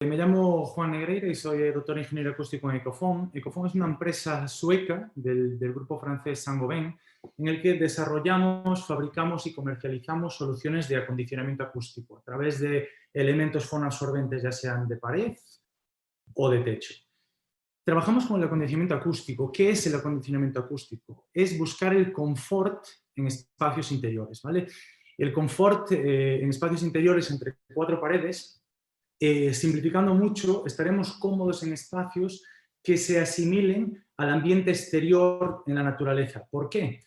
Me llamo Juan Negreira y soy doctor ingeniero acústico en Ecofon. Ecofon es una empresa sueca del grupo francés Saint-Gobain, en el que desarrollamos, fabricamos y comercializamos soluciones de acondicionamiento acústico a través de elementos fonoabsorbentes, ya sean de pared o de techo. Trabajamos con el acondicionamiento acústico. ¿Qué es el acondicionamiento acústico? Es buscar el confort en espacios interiores, ¿vale? El confort en espacios interiores entre cuatro paredes. Simplificando mucho, estaremos cómodos en espacios que se asimilen al ambiente exterior en la naturaleza. ¿Por qué?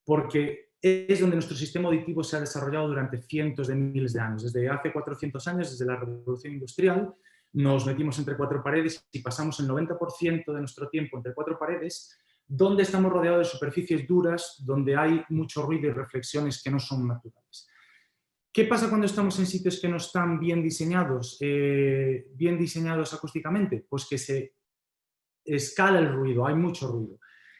Porque es donde nuestro sistema auditivo se ha desarrollado durante cientos de miles de años. Desde hace 400 años, desde la Revolución Industrial, nos metimos entre cuatro paredes y pasamos el 90% de nuestro tiempo entre cuatro paredes, donde estamos rodeados de superficies duras, donde hay mucho ruido y reflexiones que no son naturales. ¿Qué pasa cuando estamos en sitios que no están bien diseñados acústicamente? Pues que se escala el ruido, hay mucho ruido.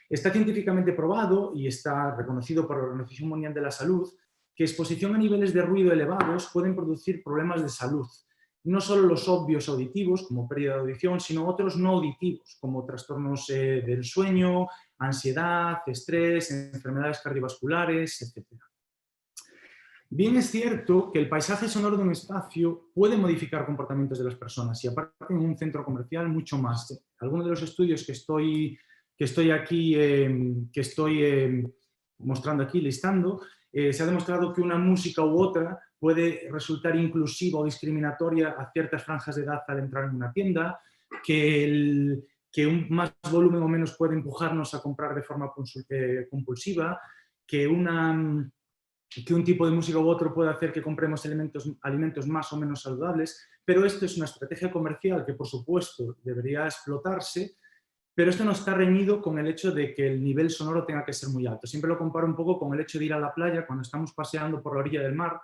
Está científicamente probado y está reconocido por la Organización Mundial de la Salud que exposición a niveles de ruido elevados pueden producir problemas de salud. No solo los obvios auditivos, como pérdida de audición, sino otros no auditivos, como trastornos del sueño, ansiedad, estrés, enfermedades cardiovasculares, etc. Bien es cierto que el paisaje sonoro de un espacio puede modificar comportamientos de las personas y aparte en un centro comercial mucho más. Algunos de los estudios que estoy mostrando aquí, listando, se ha demostrado que una música u otra puede resultar inclusiva o discriminatoria a ciertas franjas de edad al entrar en una tienda, que un más volumen o menos puede empujarnos a comprar de forma compulsiva, que un tipo de música u otro puede hacer que compremos alimentos más o menos saludables, pero esto es una estrategia comercial que, por supuesto, debería explotarse, pero esto no está reñido con el hecho de que el nivel sonoro tenga que ser muy alto. Siempre lo comparo un poco con el hecho de ir a la playa cuando estamos paseando por la orilla del mar,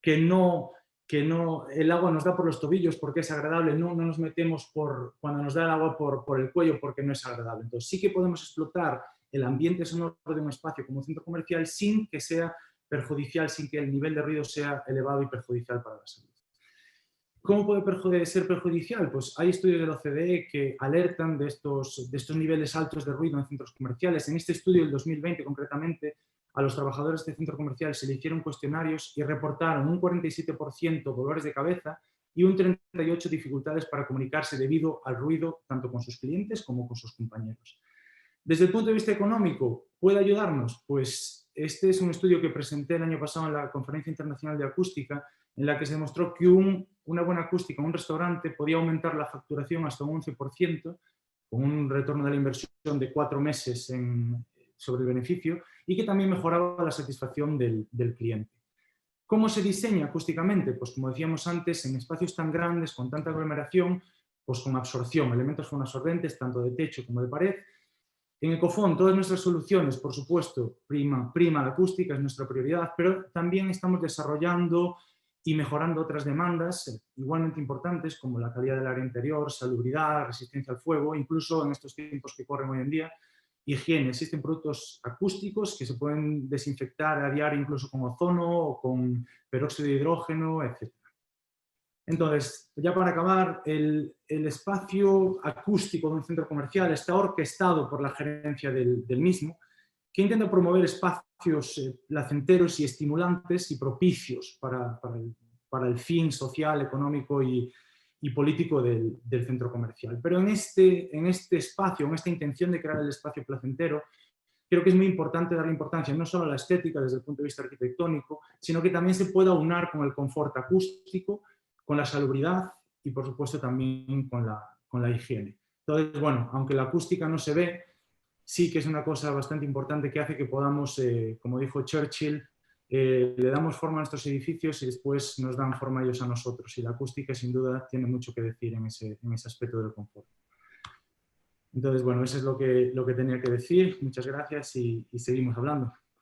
que el agua nos da por los tobillos porque es agradable, no nos metemos cuando nos da el agua por el cuello porque no es agradable. Entonces sí que podemos explotar el ambiente sonoro de un espacio como un centro comercial sin que sea perjudicial, sin que el nivel de ruido sea elevado y perjudicial para la salud. ¿Cómo puede ser perjudicial? Pues hay estudios de la OCDE que alertan de estos niveles altos de ruido en centros comerciales. En este estudio del 2020, concretamente, a los trabajadores de centro comercial se le hicieron cuestionarios y reportaron un 47% dolores de cabeza y un 38% dificultades para comunicarse debido al ruido tanto con sus clientes como con sus compañeros. Desde el punto de vista económico, ¿puede ayudarnos? Pues este es un estudio que presenté el año pasado en la Conferencia Internacional de Acústica, en la que se demostró que una buena acústica en un restaurante podía aumentar la facturación hasta un 11%, con un retorno de la inversión de 4 meses sobre el beneficio, y que también mejoraba la satisfacción del cliente. ¿Cómo se diseña acústicamente? Pues como decíamos antes, en espacios tan grandes, con tanta aglomeración, pues con absorción, elementos fonoabsorbentes, tanto de techo como de pared. En Ecofon, todas nuestras soluciones, por supuesto, prima la acústica, es nuestra prioridad, pero también estamos desarrollando y mejorando otras demandas igualmente importantes, como la calidad del área interior, salubridad, resistencia al fuego, incluso en estos tiempos que corren hoy en día, higiene. Existen productos acústicos que se pueden desinfectar a diario incluso con ozono o con peróxido de hidrógeno, etc. Entonces, ya para acabar, el espacio acústico de un centro comercial está orquestado por la gerencia del mismo, que intenta promover espacios placenteros y estimulantes y propicios para el fin social, económico y político del centro comercial. Pero en este espacio, en esta intención de crear el espacio placentero, creo que es muy importante darle importancia no solo a la estética desde el punto de vista arquitectónico, sino que también se pueda aunar con el confort acústico, con la salubridad y, por supuesto, también con la higiene. Entonces, bueno, aunque la acústica no se ve, sí que es una cosa bastante importante que hace que podamos, como dijo Churchill, le damos forma a nuestros edificios y después nos dan forma ellos a nosotros. Y la acústica, sin duda, tiene mucho que decir en ese aspecto del confort. Entonces, bueno, eso es lo que tenía que decir. Muchas gracias y seguimos hablando.